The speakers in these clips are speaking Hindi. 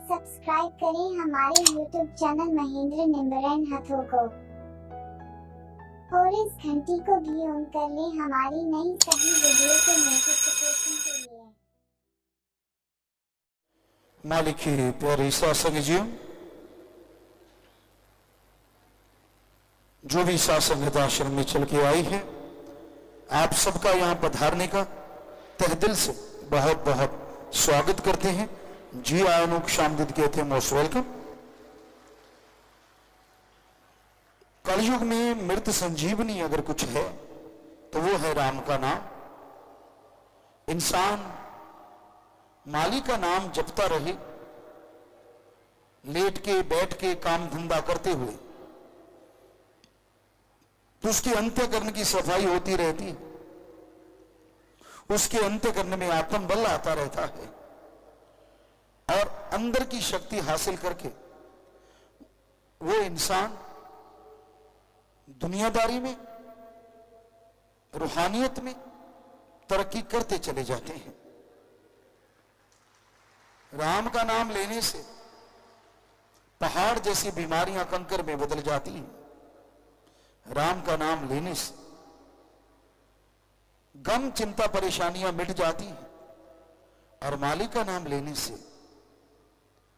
सब्सक्राइब करें हमारे YouTube चैनल महेंद्र निम्बरन हाथों को और इस घंटी को भी ऑन कर लें हमारी नई सभी वीडियो के नोटिफिकेशन के लिए। मालिक की प्यारी सासंग जी, जो भी सासंग आश्रम में चल के आई है, आप सबका यहाँ पधारने का तहे दिल से बहुत बहुत स्वागत करते हैं। जी आयनुक शामदिद कहते हैं, मोस्ट वेलकम। कलयुग में मृत संजीवनी अगर कुछ है तो वो है राम का नाम। इंसान माली का नाम जपता रहे, लेट के बैठ के काम धंधा करते हुए, तो उसके अंतःकरण की सफाई होती रहती, उसके अंतःकरण में आत्मबल आता रहता है और अंदर की शक्ति हासिल करके वो इंसान दुनियादारी में, रूहानियत में तरक्की करते चले जाते हैं। राम का नाम लेने से पहाड़ जैसी बीमारियां कंकर में बदल जाती हैं। राम का नाम लेने से गम चिंता परेशानियां मिट जाती हैं और माली का नाम लेने से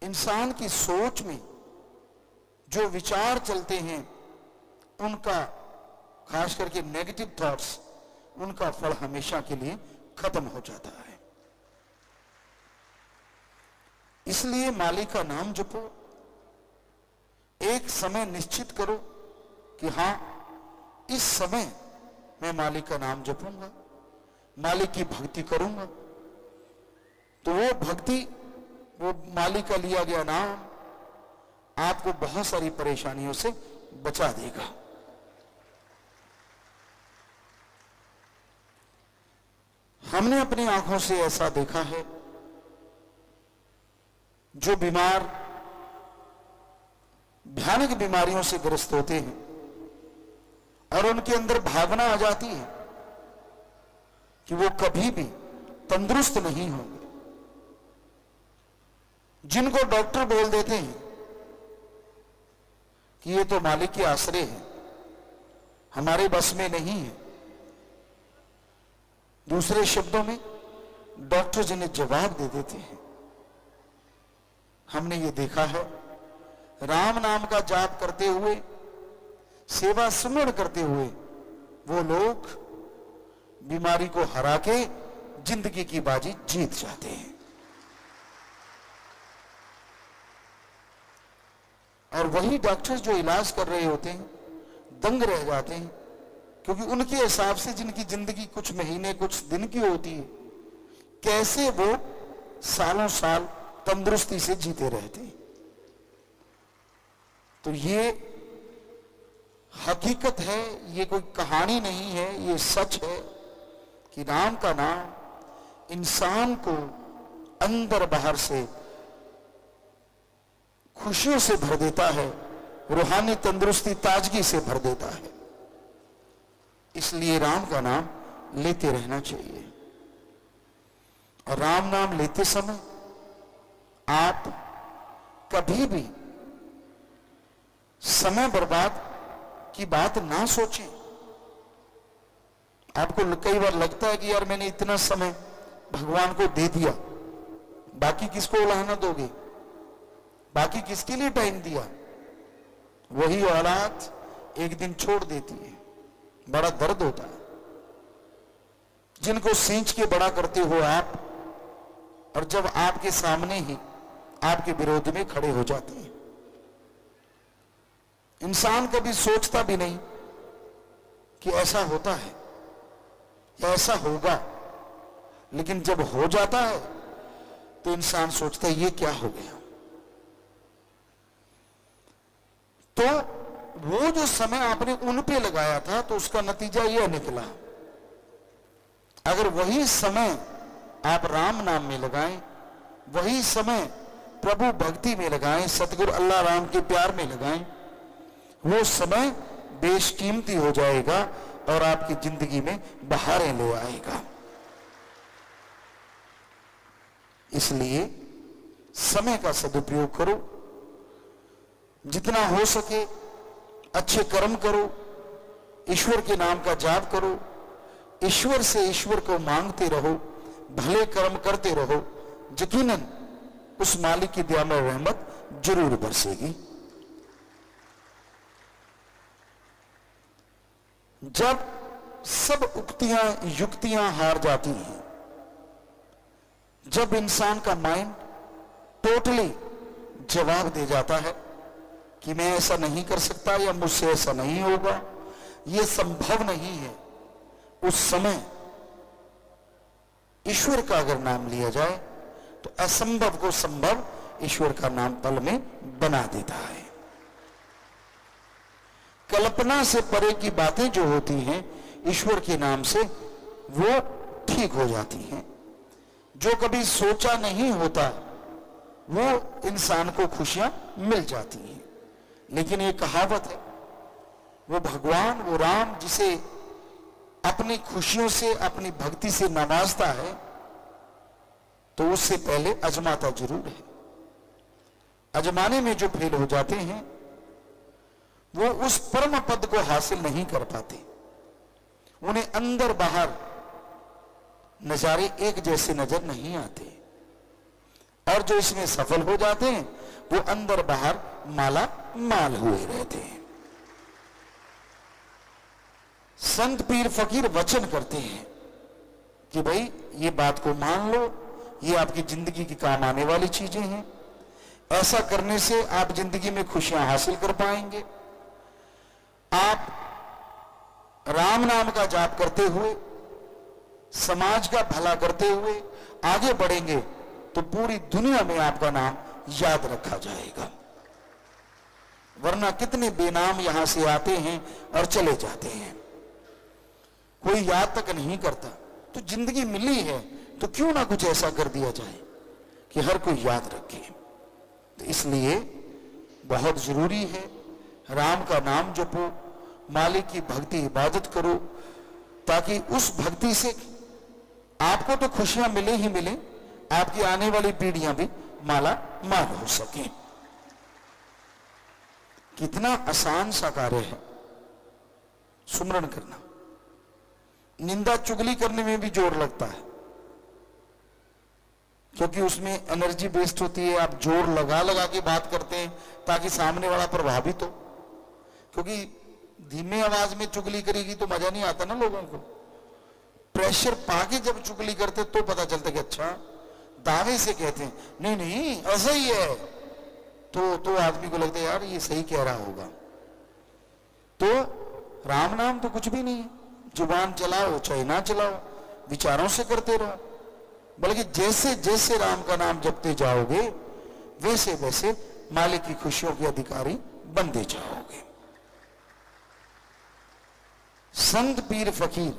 इंसान की सोच में जो विचार चलते हैं उनका, खास करके नेगेटिव थॉट्स, उनका फल हमेशा के लिए खत्म हो जाता है। इसलिए माली का नाम जपो। एक समय निश्चित करो कि हां, इस समय मैं माली का नाम जपूंगा, माली की भक्ति करूंगा। तो वो भक्ति, वो माली का लिया गया नाम आपको बहुत सारी परेशानियों से बचा देगा। हमने अपनी आंखों से ऐसा देखा है, जो बीमार भयानक बीमारियों से ग्रस्त होते हैं और उनके अंदर भावना आ जाती है कि वो कभी भी तंदुरुस्त नहीं होंगे, जिनको डॉक्टर बोल देते हैं कि ये तो मालिक के आश्रय है, हमारे बस में नहीं है। दूसरे शब्दों में डॉक्टर जिन्हें जवाब दे देते हैं। हमने ये देखा है, राम नाम का जाप करते हुए, सेवा सुमरण करते हुए वो लोग बीमारी को हरा के जिंदगी की बाजी जीत जाते हैं। और वही डॉक्टर जो इलाज कर रहे होते हैं दंग रह जाते हैं, क्योंकि उनके हिसाब से जिनकी जिंदगी कुछ महीने कुछ दिन की होती है, कैसे वो सालों साल तंदुरुस्ती से जीते रहते हैं। तो ये हकीकत है, ये कोई कहानी नहीं है, ये सच है कि राम का नाम इंसान को अंदर बाहर से खुशियों से भर देता है, रूहानी तंदुरुस्ती ताजगी से भर देता है। इसलिए राम का नाम लेते रहना चाहिए। और राम नाम लेते समय आप कभी भी समय बर्बाद की बात ना सोचें। आपको कई बार लगता है कि यार मैंने इतना समय भगवान को दे दिया, बाकी किसको उलाहना दोगे, बाकी किसके लिए टाइम दिया। वही औलाद एक दिन छोड़ देती है, बड़ा दर्द होता है। जिनको सींच के बड़ा करते हो आप, और जब आपके सामने ही आपके विरोध में खड़े हो जाते हैं। इंसान कभी सोचता भी नहीं कि ऐसा होता है, ऐसा होगा, लेकिन जब हो जाता है तो इंसान सोचता है ये क्या हो गया। तो वो जो समय आपने उन पे लगाया था, तो उसका नतीजा यह निकला। अगर वही समय आप राम नाम में लगाएं, वही समय प्रभु भक्ति में लगाएं, सतगुरु अल्लाह राम के प्यार में लगाएं, वो समय बेशकीमती हो जाएगा और आपकी जिंदगी में बहारें ले आएगा। इसलिए समय का सदुपयोग करो, जितना हो सके अच्छे कर्म करो, ईश्वर के नाम का जाप करो, ईश्वर से ईश्वर को मांगते रहो, भले कर्म करते रहो, यकीनन उस मालिक की दया में रहमत जरूर बरसेगी। जब सब उक्तियां युक्तियां हार जाती हैं, जब इंसान का माइंड टोटली जवाब दे जाता है कि मैं ऐसा नहीं कर सकता या मुझसे ऐसा नहीं होगा, यह संभव नहीं है, उस समय ईश्वर का अगर नाम लिया जाए तो असंभव को संभव ईश्वर का नाम पल में बना देता है। कल्पना से परे की बातें जो होती हैं ईश्वर के नाम से वो ठीक हो जाती हैं। जो कभी सोचा नहीं होता वो इंसान को खुशियां मिल जाती हैं। लेकिन ये कहावत है, वो भगवान, वो राम जिसे अपनी खुशियों से, अपनी भक्ति से नवाजता है, तो उससे पहले अजमाता जरूर है। अजमाने में जो फेल हो जाते हैं वो उस परम पद को हासिल नहीं कर पाते। उन्हें अंदर बाहर नजारे एक जैसे नजर नहीं आते, और जो इसमें सफल हो जाते हैं वो अंदर बाहर माला माल हुए रहते हैं। संत पीर फकीर वचन करते हैं कि भाई ये बात को मान लो, ये आपकी जिंदगी की काम आने वाली चीजें हैं, ऐसा करने से आप जिंदगी में खुशियां हासिल कर पाएंगे। आप राम नाम का जाप करते हुए, समाज का भला करते हुए आगे बढ़ेंगे तो पूरी दुनिया में आपका नाम याद रखा जाएगा। वरना कितने बेनाम यहां से आते हैं और चले जाते हैं, कोई याद तक नहीं करता। तो जिंदगी मिली है तो क्यों ना कुछ ऐसा कर दिया जाए कि हर कोई याद रखे। तो इसलिए बहुत जरूरी है राम का नाम जपो, मालिक की भक्ति इबादत करो, ताकि उस भक्ति से आपको तो खुशियां मिले ही मिले, आपकी आने वाली पीढ़ियां भी माला माल हो सके। कितना आसान सा कार्य है सुमरन करना। निंदा चुगली करने में भी जोर लगता है, क्योंकि उसमें एनर्जी वेस्ट होती है। आप जोर लगा लगा के बात करते हैं ताकि सामने वाला प्रभावित हो, क्योंकि धीमे आवाज में चुगली करेगी तो मजा नहीं आता ना लोगों को। प्रेशर पाके जब चुगली करते तो पता चलता कि अच्छा, दावे से कहते हैं नहीं नहीं ऐसा ही है, तो आदमी को लगता है यार ये सही कह रहा होगा। तो राम नाम तो कुछ भी नहीं है, जुबान चलाओ चाहे ना चलाओ, विचारों से करते रहो। बल्कि जैसे जैसे राम का नाम जपते जाओगे वैसे वैसे मालिक की खुशियों के अधिकारी बनते जाओगे। संत पीर फकीर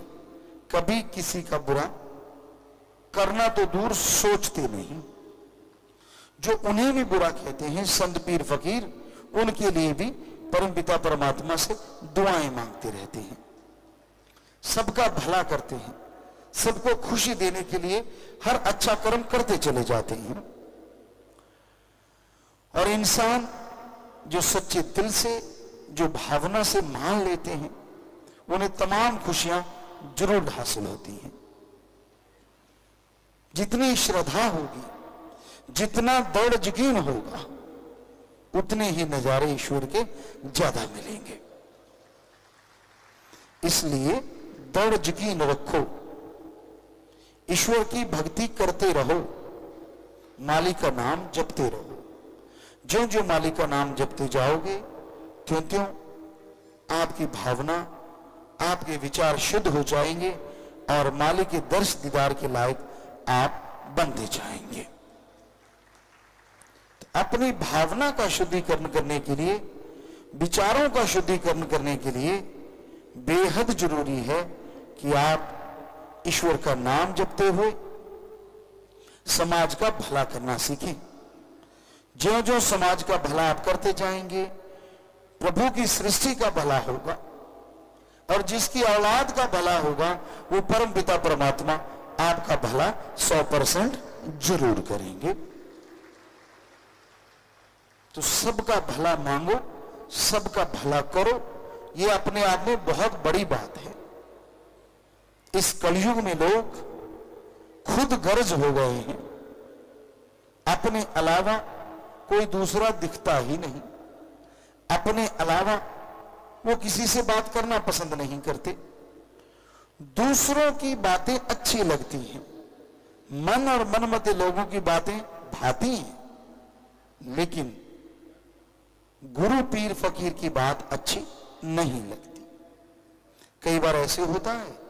कभी किसी का बुरा करना तो दूर सोचते नहीं। जो उन्हें भी बुरा कहते हैं संत पीर फकीर, उनके लिए भी परमपिता परमात्मा से दुआएं मांगते रहते हैं, सबका भला करते हैं, सबको खुशी देने के लिए हर अच्छा कर्म करते चले जाते हैं। और इंसान जो सच्चे दिल से, जो भावना से मान लेते हैं, उन्हें तमाम खुशियां जरूर हासिल होती हैं। जितनी श्रद्धा होगी, जितना दृढ़ यकीन होगा, उतने ही नजारे ईश्वर के ज्यादा मिलेंगे। इसलिए दृढ़ यकीन रखो, ईश्वर की भक्ति करते रहो, मालिक का नाम जपते रहो। ज्यों ज्यों मालिक का नाम जपते जाओगे त्यों त्यों आपकी भावना, आपके विचार शुद्ध हो जाएंगे और मालिक के दर्श दीदार के लायक आप बनते जाएंगे। तो अपनी भावना का शुद्धिकरण करने के लिए, विचारों का शुद्धिकरण करने के लिए बेहद जरूरी है कि आप ईश्वर का नाम जपते हुए समाज का भला करना सीखें। ज्यों ज्यों समाज का भला आप करते जाएंगे, प्रभु की सृष्टि का भला होगा, और जिसकी औलाद का भला होगा वो परम पिता परमात्मा आपका भला 100% जरूर करेंगे। तो सबका भला मांगो, सबका भला करो, ये अपने आप में बहुत बड़ी बात है। इस कलयुग में लोग खुद गर्ज हो गए हैं, अपने अलावा कोई दूसरा दिखता ही नहीं, अपने अलावा वो किसी से बात करना पसंद नहीं करते, दूसरों की बातें अच्छी लगती हैं, मन और मनमते लोगों की बातें भाती हैं, लेकिन गुरु पीर फकीर की बात अच्छी नहीं लगती। कई बार ऐसे होता है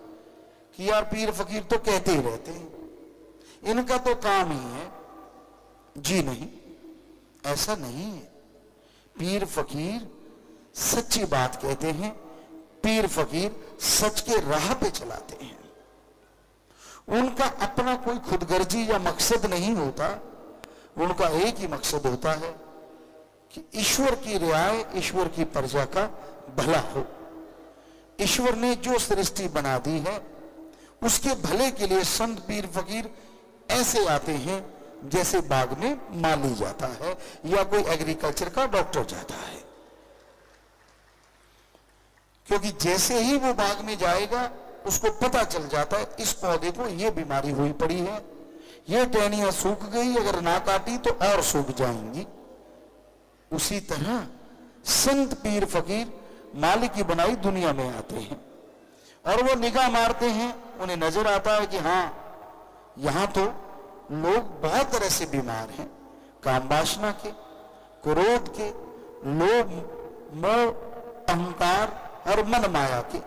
कि यार पीर फकीर तो कहते ही रहते हैं, इनका तो काम ही है। जी नहीं, ऐसा नहीं है। पीर फकीर सच्ची बात कहते हैं, पीर फकीर सच के राह पे चलाते हैं। उनका अपना कोई खुदगर्जी या मकसद नहीं होता, उनका एक ही मकसद होता है कि ईश्वर की रियाय, ईश्वर की प्रजा का भला हो। ईश्वर ने जो सृष्टि बना दी है उसके भले के लिए संत पीर फकीर ऐसे आते हैं जैसे बाग में माली जाता है या कोई एग्रीकल्चर का डॉक्टर जाता है। क्योंकि जैसे ही वो बाग में जाएगा उसको पता चल जाता है इस पौधे को ये बीमारी हुई पड़ी है, ये टहनियां सूख गई, अगर ना काटी तो और सूख जाएंगी। उसी तरह संत पीर फकीर मालिक की बनाई दुनिया में आते हैं और वो निगाह मारते हैं, उन्हें नजर आता है कि हाँ, यहां तो लोग बहुत तरह से बीमार हैं, काम वासना के, क्रोध के, लोभ, मोह, अहंकार और मन माया के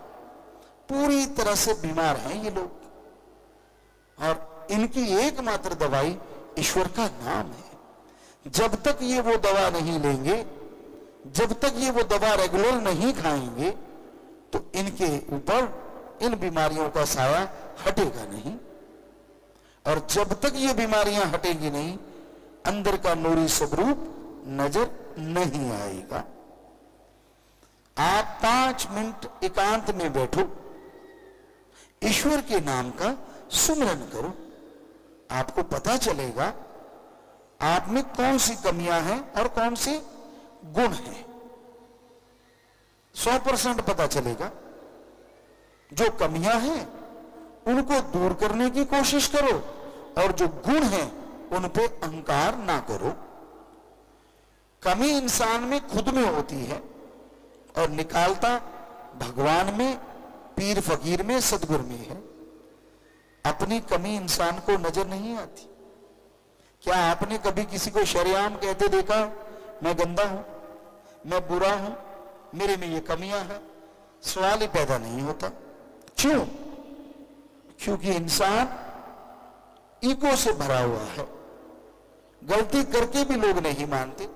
पूरी तरह से बीमार हैं ये लोग। और इनकी एकमात्र दवाई ईश्वर का नाम है। जब तक ये वो दवा नहीं लेंगे, जब तक ये वो दवा रेगुलर नहीं खाएंगे, तो इनके ऊपर इन बीमारियों का साया हटेगा नहीं। और जब तक ये बीमारियां हटेंगी नहीं, अंदर का नूरी स्वरूप नजर नहीं आएगा। आप 5 मिनट एकांत में बैठो, ईश्वर के नाम का सुमिरन करो, आपको पता चलेगा आप में कौन सी कमियां हैं और कौन से गुण हैं। 100% पता चलेगा। जो कमियां हैं उनको दूर करने की कोशिश करो और जो गुण हैं उन पे अहंकार ना करो। कमी इंसान में खुद में होती है और निकालता भगवान में, पीर फकीर में, सदगुरु में है। अपनी कमी इंसान को नजर नहीं आती। क्या आपने कभी किसी को शरेआम कहते देखा, मैं गंदा हूं, मैं बुरा हूं, मेरे में ये कमियां हैं? सवाल ही पैदा नहीं होता। क्यों? क्योंकि इंसान ईगो से भरा हुआ है। गलती करके भी लोग नहीं मानते।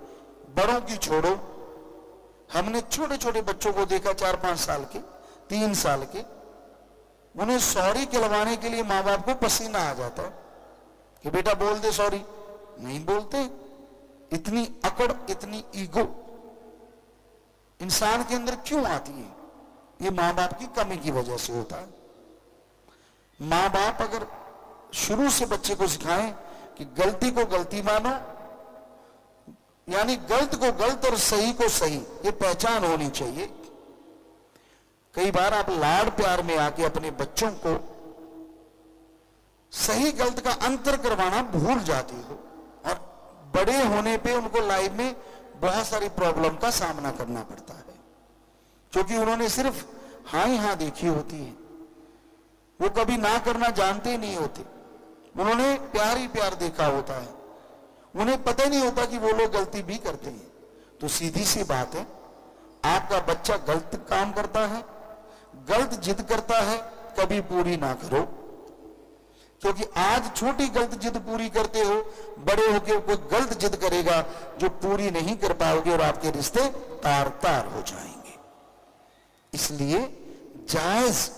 बड़ों की छोड़ो, हमने छोटे छोटे बच्चों को देखा 4-5 साल के, 3 साल के, उन्हें सॉरी कहलवाने के लिए माँ बाप को पसीना आ जाता है कि बेटा बोल दे सॉरी, नहीं बोलते। इतनी अकड़, इतनी ईगो इंसान के अंदर क्यों आती है? ये माँ बाप की कमी की वजह से होता है। माँ बाप अगर शुरू से बच्चे को सिखाएं कि गलती को गलती मानो, यानी गलत को गलत और सही को सही, ये पहचान होनी चाहिए। कई बार आप लाड प्यार में आके अपने बच्चों को सही गलत का अंतर करवाना भूल जाती हो और बड़े होने पे उनको लाइफ में बहुत सारी प्रॉब्लम का सामना करना पड़ता है, क्योंकि उन्होंने सिर्फ हाँ ही हाँ देखी होती है। वो कभी ना करना जानते ही नहीं होते। उन्होंने प्यार ही प्यार देखा होता है। उन्हें पता ही नहीं होता कि वो लोग गलती भी करते हैं। तो सीधी सी बात है, आपका बच्चा गलत काम करता है, गलत जिद करता है, कभी पूरी ना करो। क्योंकि आज छोटी गलत जिद पूरी करते हो, बड़े होकर कोई गलत जिद करेगा जो पूरी नहीं कर पाओगे और आपके रिश्ते तार तार हो जाएंगे। इसलिए जायज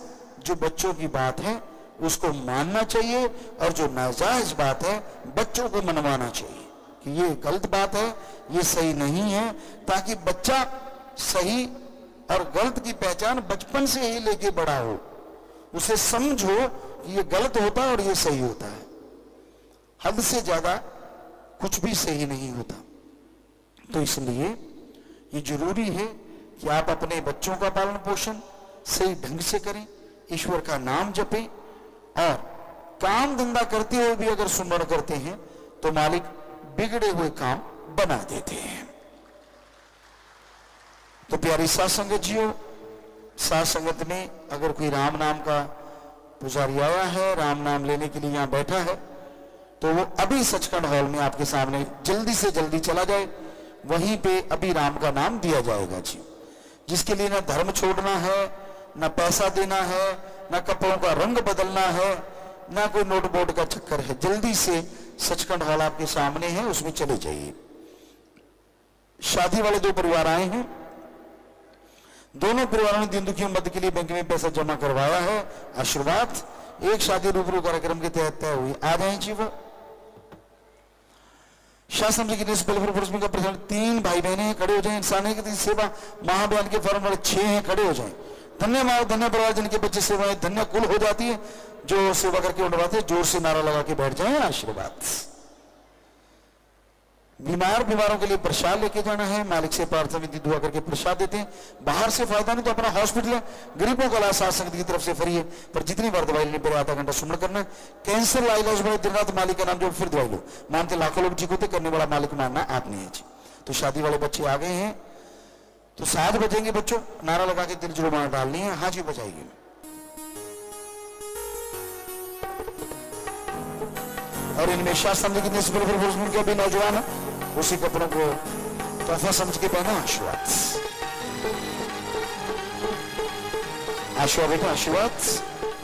जो बच्चों की बात है उसको मानना चाहिए और जो नाजायज बात है बच्चों को मनवाना चाहिए कि ये गलत बात है, ये सही नहीं है, ताकि बच्चा सही और गलत की पहचान बचपन से ही लेके बड़ा हो। उसे समझो कि ये गलत होता है और ये सही होता है। हद से ज्यादा कुछ भी सही नहीं होता। तो इसलिए ये जरूरी है कि आप अपने बच्चों का पालन पोषण सही ढंग से करें, ईश्वर का नाम जपें, और काम धंधा करते हुए भी अगर सुमरण करते हैं तो मालिक बिगड़े हुए काम बना देते हैं। तो प्यारी साथ संगत जियो, साथ संगत में अगर कोई राम नाम का पुजारी आया है, राम नाम लेने के लिए यहां बैठा है, तो वो अभी सचखंड हॉल में आपके सामने जल्दी से जल्दी चला जाए, वहीं पे अभी राम का नाम दिया जाएगा जी। जिसके लिए ना धर्म छोड़ना है, ना पैसा देना है, ना कपड़ों का रंग बदलना है, ना कोई नोट बोर्ड का चक्कर है, जल्दी से सचखंड हॉल आपके सामने है, उसमें चले जाइए। शादी वाले दो परिवार आए हैं, दोनों परिवारों ने दीन दुखियों मदद के लिए बैंक में पैसा जमा करवाया है, आशीर्वाद। एक शादी रूबरू कार्यक्रम के तहत तय हुई, आ जाए जी। वो शासन जी की का प्रधान 3 भाई बहने हैं, खड़े हो जाए। इंसानी की सेवा महाभियान के फॉर्म वाले 6 हैं, खड़े हो जाए। धन्य माँ, धन्य परिवार जिनके बच्चे सेवाएं धन्य कुल हो जाती है, जो सेवा करके उठवाते, जोर से नारा लगा के बैठ जाए, आशीर्वाद। बीमारों के लिए प्रसाद लेके जाना है, मालिक से प्रार्थना विधि दुआ करके प्रसाद देते हैं। बाहर से फायदा नहीं तो अपना हॉस्पिटल है, गरीबों का इलाज साथ संगत की तरफ से फ्री है, पर जितनी बार दवाई लेने पर आधा घंटा सुमरण करना है। कैंसर का इलाज में दिन रात मालिक का नाम जो फिर दवाई लो, मानते लाखों लोग ठीक होते, करने वाला मालिक मानना आप नहीं है जी। तो शादी वाले बच्चे आ गए हैं, तो 7 बजेंगे बच्चों, नारा लगा के दिल जुर्माना डालनी है, हाँ जी बजाइए। और इनमें शासन की भी नौजवान है, उसी कपड़ों को तोहफा समझ के पहना, आशीर्वाद। आशीर्वाद बेटा, आशीर्वाद।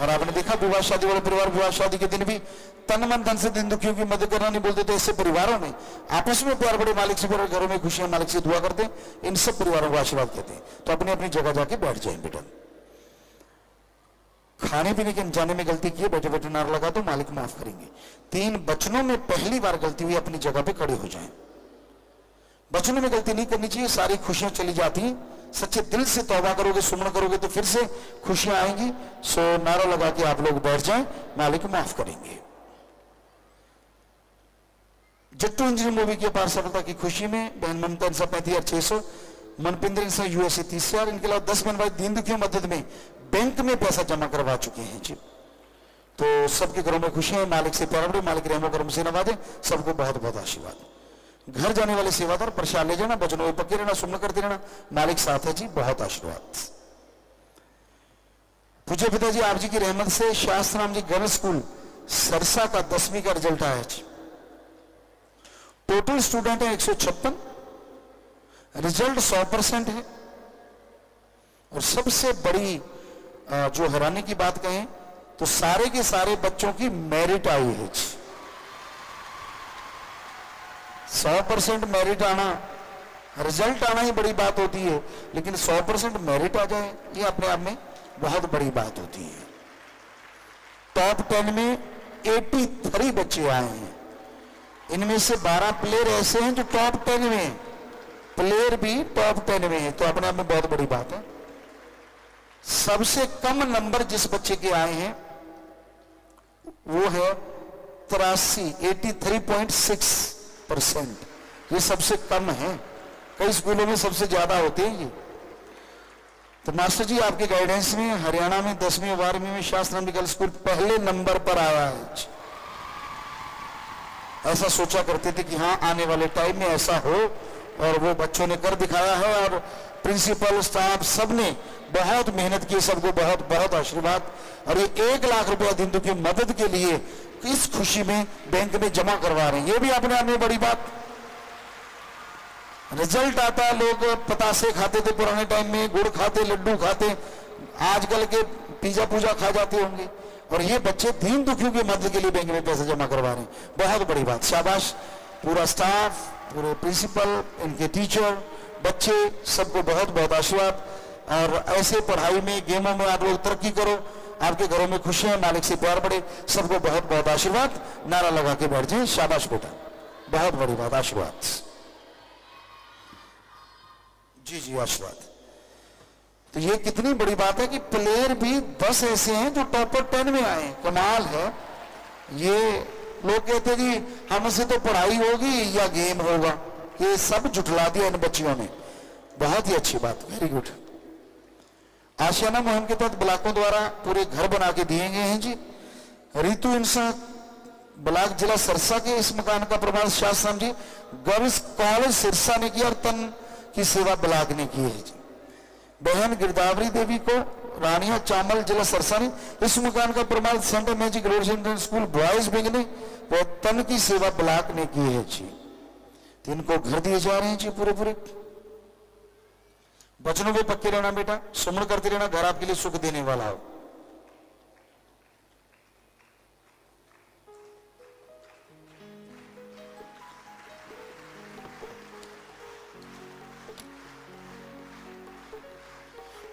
और आपने देखा विवाह शादी वाले परिवार विवाह शादी के दिन भी तन मन धन से दिन दुखियों की मदद करना नहीं बोलते, तो ऐसे परिवारों में आपस में प्यार बड़े, मालिक से बड़े, घरों में खुशियां मालिक से दुआ करते, इन सब परिवारों को आशीर्वाद कहते हैं। तो अपनी अपनी जगह जाके बैठ जाए बेटा। खाने पीने के जाने में गलती की है, बैठे बैठे नारा लगा दो, मालिक माफ करेंगे। 3 वचनों में पहली बार गलती हुई, अपनी जगह पे खड़े हो जाएं। वचनों में गलती नहीं करनी चाहिए, सारी खुशियां चली जाती हैं। सच्चे दिल से तौबा करोगे, सुमरण करोगे तो फिर से खुशियां आएंगी। सो नारा लगा के आप लोग बैठ जाएं, मालिक माफ करेंगे। जट्टू इंजीनियर मूवी की अपार सफलता की खुशी में बहन ममता 35,600, मनपिंदर से यूएसए 30,000, इनके अलावा 10 बहन भाई दीन दुखियों मदद में बैंक में पैसा जमा करवा चुके हैं जी। तो सबके घरों में खुशियां हैं, मालिक से प्यार बढ़े, मालिक रहमो करम से नवाजे, सबको बहुत बहुत आशीर्वाद। घर जाने वाले सेवादार प्रसाद ले जाना, बचनों में पक्के रहना, सुमन करते रहना, मालिक साथ है जी, बहुत आशीर्वाद। पूज्य पिताजी आप जी की रहमत से शास्त्र राम जी गर्ल्स स्कूल सरसा का 10वीं का रिजल्ट आया जी। टोटल स्टूडेंट है 156, रिजल्ट 100% है। और सबसे बड़ी जो हैरानी की बात कहें तो सारे के सारे बच्चों की मेरिट आई है जी। 100% मेरिट आना, रिजल्ट आना ही बड़ी बात होती है, लेकिन 100% मेरिट आ जाए ये अपने आप में बहुत बड़ी बात होती है। टॉप 10 में 83 बच्चे आए हैं, इनमें से 12 प्लेयर ऐसे हैं जो टॉप 10 में, प्लेयर भी टॉप 10 में है, तो अपने आप में बहुत बड़ी बात है। सबसे कम नंबर जिस बच्चे के आए हैं वो है 83.6%, ये सबसे कम है। कई स्कूलों में सबसे ज्यादा होते हैं ये। तो मास्टर जी आपके गाइडेंस में हरियाणा में 10वीं और 12वीं में शास्त्र मेडिकल स्कूल पहले नंबर पर आया है। ऐसा सोचा करते थे कि हाँ आने वाले टाइम में ऐसा हो, और वो बच्चों ने कर दिखाया है। और प्रिंसिपल स्टाफ सबने बहुत मेहनत की, सबको बहुत बहुत आशीर्वाद। और ये 1 लाख रुपया दिन की मदद के लिए इस खुशी में बैंक में जमा करवा रहे हैं, ये भी अपने आप में बड़ी बात। रिजल्ट आता, लोग पतासे खाते थे पुराने टाइम में, गुड़ खाते, लड्डू खाते, आजकल के पिज्जा पूजा खा जाते होंगे, और ये बच्चे दीन दुखियों की मदद के लिए बैंक में पैसे जमा करवा रहे हैं, बहुत बड़ी बात। शाबाश पूरा स्टाफ, पूरे प्रिंसिपल, इनके टीचर, बच्चे, सबको बहुत बहुत आशीर्वाद। और ऐसे पढ़ाई में, गेमों में आप लोग तरक्की करो, आपके घरों में खुशियां, मालिक से प्यार बढ़े, सबको बहुत बहुत आशीर्वाद। नारा लगा के बैठ जाए, शाबाश बेटा, बहुत बड़ी बात, आशीर्वाद जी जी, आशीर्वाद। तो ये कितनी बड़ी बात है कि प्लेयर भी 10 ऐसे हैं जो टॉपर 10 में आए, कमाल है। ये लोग कहते हैं कि हमसे तो पढ़ाई होगी या गेम होगा, ये सब जुटला दिया इन बच्चियों ने, बहुत ही अच्छी बात, वेरी गुड। आशियाना मुहिम के तहत ब्लॉकों द्वारा पूरे घर बना के दिए गए हैं जी। रितु इंसान ब्लॉक जिला सिरसा के इस मकान का प्रमाण शास्त्र जी गर्ल्स कॉलेज सिरसा ने किया और तन की सेवा ब्लॉक ने की है जी। बहन गिरदावरी देवी को रानिया चामल जिला सिरसा ने इस मकान का प्रमाण Saint Magic Glorious School boys wing ने वो तन की सेवा ब्लॉक ने की है जी। तो इनको घर दिए जा रहे हैं जी पूरे पूरे। वचनों पे पक्के रहना बेटा, सुमन करते रहना, घर आपके लिए सुख देने वाला हो।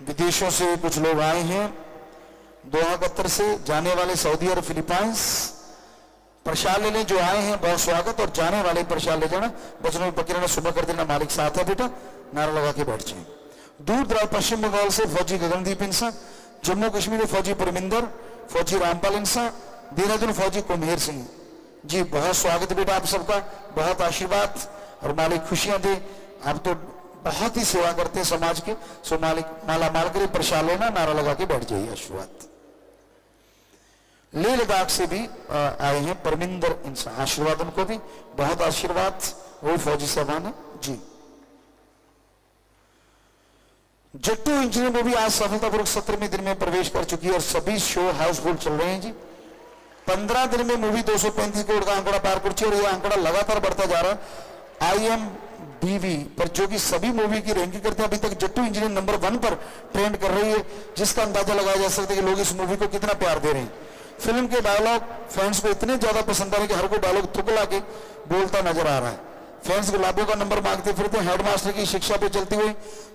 विदेशों से कुछ लोग आए हैं, दोहा कतर से जाने वाले सऊदी और फिलीपाइंस प्रसाद लेने जो आए हैं बहुत स्वागत, और जाने वाले प्रसाद ले जाना, वचनों में पक्के रहना, सुबह कर देना, मालिक साथ है बेटा, नारा लगा के बैठ जाए। दूर दराज पश्चिम बंगाल से फौजी गगनदीप इंसान, जम्मू कश्मीर में फौजी परमिंदर, फौजी रामपाल इंसान, देहरादून फौजी कुमेर सिंह जी, बहुत स्वागत बेटा आप सबका, बहुत आशीर्वाद और मालिक खुशियां दे। आप तो बहुत ही सेवा करते हैं समाज के, सो मालिक माला माल करे, प्रसाद लेना, नारा लगा के बैठ जाइए। आशीर्वाद। लेह लद्दाख से भी आए हैं परमिंदर इंसान, आशीर्वाद उनको भी, बहुत आशीर्वाद, वो फौजी साहबान है जी। जट्टू इंजीनियर में भी आज सफलतापूर्वक 17वें दिन में प्रवेश कर चुकी है और सभी शो हाउसफुल चल रहे हैं जी। 15 दिन में मूवी 235 करोड़ का आंकड़ा पार कर चुकी है और यह आंकड़ा लगातार बढ़ता जा रहा है। IMDb पर जो कि सभी मूवी की रैंकिंग करते हैं, अभी तक जट्टू इंजीनियर नंबर 1 पर ट्रेंड कर रही है, जिसका अंदाजा लगाया जा सकता है कि लोग इस मूवी को कितना प्यार दे रहे हैं। फिल्म के डायलॉग फैंस को इतने ज्यादा पसंद आ रहे हैं कि हर कोई डायलॉग थुकला के बोलता नजर आ रहा है। फैंस गुलाबों का नंबर मांगते फिरते, हेडमास्टर की शिक्षा पे चलती हुई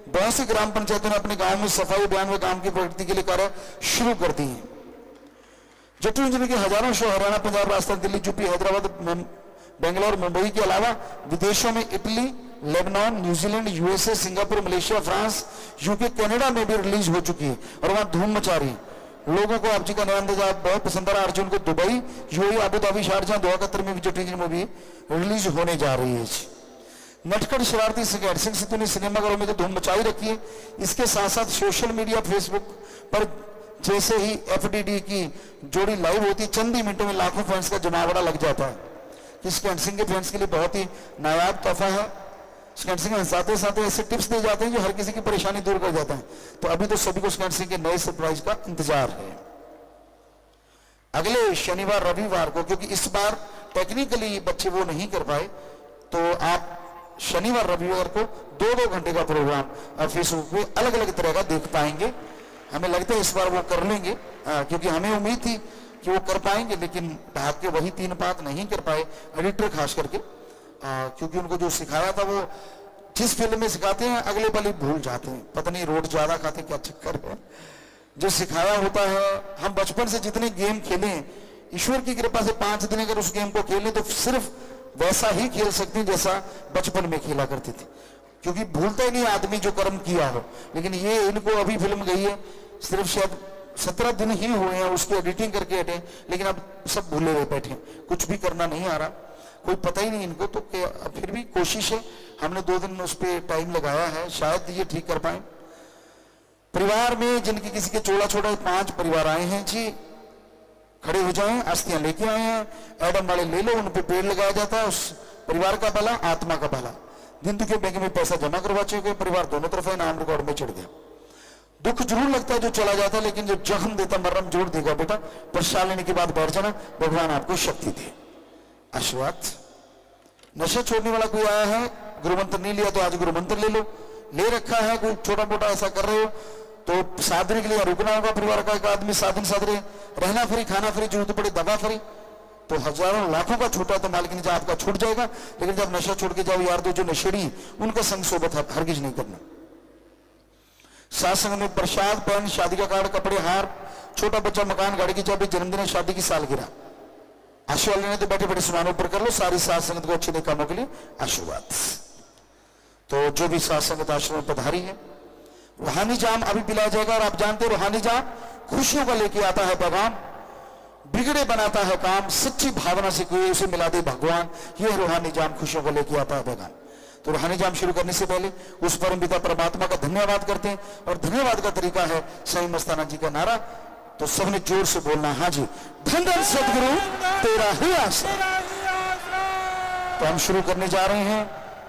बहुत सी ग्राम पंचायतों ने अपने गांव में सफाई अभियान व काम की प्रगति के लिए कार्य शुरू कर दी है। जट्टू इंजीनियर के हजारों शो हरियाणा, पंजाब, राजस्थान, दिल्ली, यूपी, हैदराबाद, बेंगलोर, मुंबई के अलावा विदेशों में Italy, Lebanon, New Zealand, USA, Singapore, Malaysia, France, UK, Canada में भी रिलीज हो चुकी है और वहां धूम मचा रही है। लोगों को आप जी का नया अंदाजा बहुत पसंद आ रहा है। अर्जुन को Dubai, UAE, Abu Dhabi, Sharjah, Doha Qatar में भी जट्टू इंजीनियर मूवी रिलीज होने जा रही है। नटखट शरारती सिंह सिद्धू ने सिनेमाघरों में तो धूम मचाई रखी है। इसके साथ साथ सोशल मीडिया, फेसबुक पर जैसे ही FDD की जोड़ी लाइव होती है, चंद ही मिनटों में लाखों फैंस का जमावड़ा लग जाता है। स्कैंट सिंह के फैंस के लिए बहुत ही नायाब तोहफा है। स्कैंट सिंह साथ साथ ऐसे टिप्स दे जाते हैं जो हर किसी की परेशानी दूर कर जाता है। तो अभी तो सभी को स्कैंट सिंह के नए सरप्राइज का इंतजार है। अगले शनिवार रविवार को, क्योंकि इस बार टेक्निकली बच्चे वो नहीं कर पाए, तो आप शनिवार रविवार को 2-2 घंटे का प्रोग्राम फेसबुक पे अलग अलग तरह का देख पाएंगे। हमें लगता है इस बार वो कर लेंगे, क्योंकि हमें उम्मीद थी कि वो कर पाएंगे, लेकिन भाग के वही 3 बात नहीं कर पाए, एडिटर खास करके, क्योंकि उनको जो सिखाया था वो जिस फिल्म में सिखाते हैं अगले पल ही भूल जाते हैं। पता नहीं रोड ज्यादा खाते क्या चक्कर है। जो सिखाया होता है, हम बचपन से जितने गेम खेले, ईश्वर की कृपा से 5 दिन अगर उस गेम को खेले तो सिर्फ वैसा ही खेल सकते हैं जैसा बचपन में खेला करते थे, क्योंकि भूलता ही नहीं आदमी जो कर्म किया हो। लेकिन ये इनको अभी फिल्म गई है, सिर्फ शायद 17 दिन ही हुए हैं उसकी एडिटिंग करके हटे, लेकिन अब सब भूले हुए बैठे, कुछ भी करना नहीं आ रहा, कोई पता ही नहीं इनको। तो फिर भी कोशिश है, हमने 2 दिन उस पर टाइम लगाया है, शायद ये ठीक कर पाए। परिवार में जिनके किसी के चोला छोड़ा 5 परिवार आए हैं जी, खड़े हो जाएं, अस्थियां लेके आए हैं, एडम वाले ले लो, उन पे पेड़ लगाया जाता है, उस परिवार का भला, आत्मा का भला। दिन दुखे बैंक में पैसा जमा करवा चुके परिवार दोनों तरफ है, नाम रिकॉर्ड में चढ़ गया। दुख जरूर लगता है जो चला जाता है, लेकिन जो जख्म देता मरम जोड़ देगा बेटा। प्रसाद लेने के बाद बैठ जाना, भगवान आपको शक्ति दे। आशीर्वाद। नशा छोड़ने वाला कोई आया है, गुरु मंत्र नहीं लिया तो आज गुरु मंत्र ले लो। ले रखा है, कोई छोटा मोटा ऐसा कर रहे हो तो साधने के लिए रुकना होगा। परिवार का एक आदमी साधन साध रहे, रहना फ्री, खाना फ्री, जरूरत पड़े दवा फ्री, तो हजारों लाखों का छूटा तो मालिक ने आपका छूट जाएगा। लेकिन जब नशा छोड़ के जाओ यार, तो जो नशेड़ी उनका संग सोबत हरगिज नहीं करना। सात्संग में प्रसाद, पेन, शादी का कार्ड, कपड़े, हार, छोटा बच्चा, मकान, गाड़ी की चाबी, जन्मदिन, शादी की सालगिरह। आशीर्वाद लेने तो बैठे बैठे सामानों पर कर लो। सारी सात संगत को अच्छे कामों के लिए आशीर्वाद। तो जो भी सात संगत आश्रम में पधारी है, रूहानी जाम अभी पिलाया जाएगा। और आप जानते हैं रूहानी जाम खुशियों का लेके आता है पैगाम, बिगड़े बनाता है काम, सच्ची भावना से कोई उसे मिला दे भगवान। यह रूहानी जाम खुशियों को लेके आता है पैगाम। तो रूहानी जाम शुरू करने से पहले उस परम पिता परमात्मा का धन्यवाद करते हैं, और धन्यवाद का तरीका है सही मस्ताना जी का नारा। तो सबने जोर से बोलना, हाँ जी, धन धन सदगुरु तेरा ही आसरा। तो हम शुरू करने जा रहे हैं।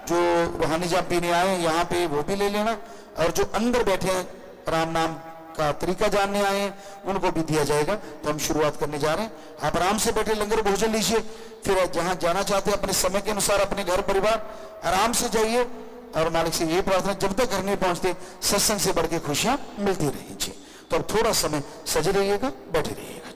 जो रूहानी जाम पीने आए यहाँ पे वो भी ले लेना, और जो अंदर बैठे हैं राम नाम का तरीका जानने आए हैं उनको भी दिया जाएगा। तो हम शुरुआत करने जा रहे हैं। आप आराम से बैठे लंगर भोजन लीजिए, फिर जहां जाना चाहते हैं अपने समय के अनुसार अपने घर परिवार आराम से जाइए, और मालिक से ये प्रार्थना जब तक घर नहीं पहुंचते सत्संग से बढ़ के खुशियां मिलती रहेंगी। तो अब थोड़ा समय सजे रहिएगा, बैठे रहिएगा।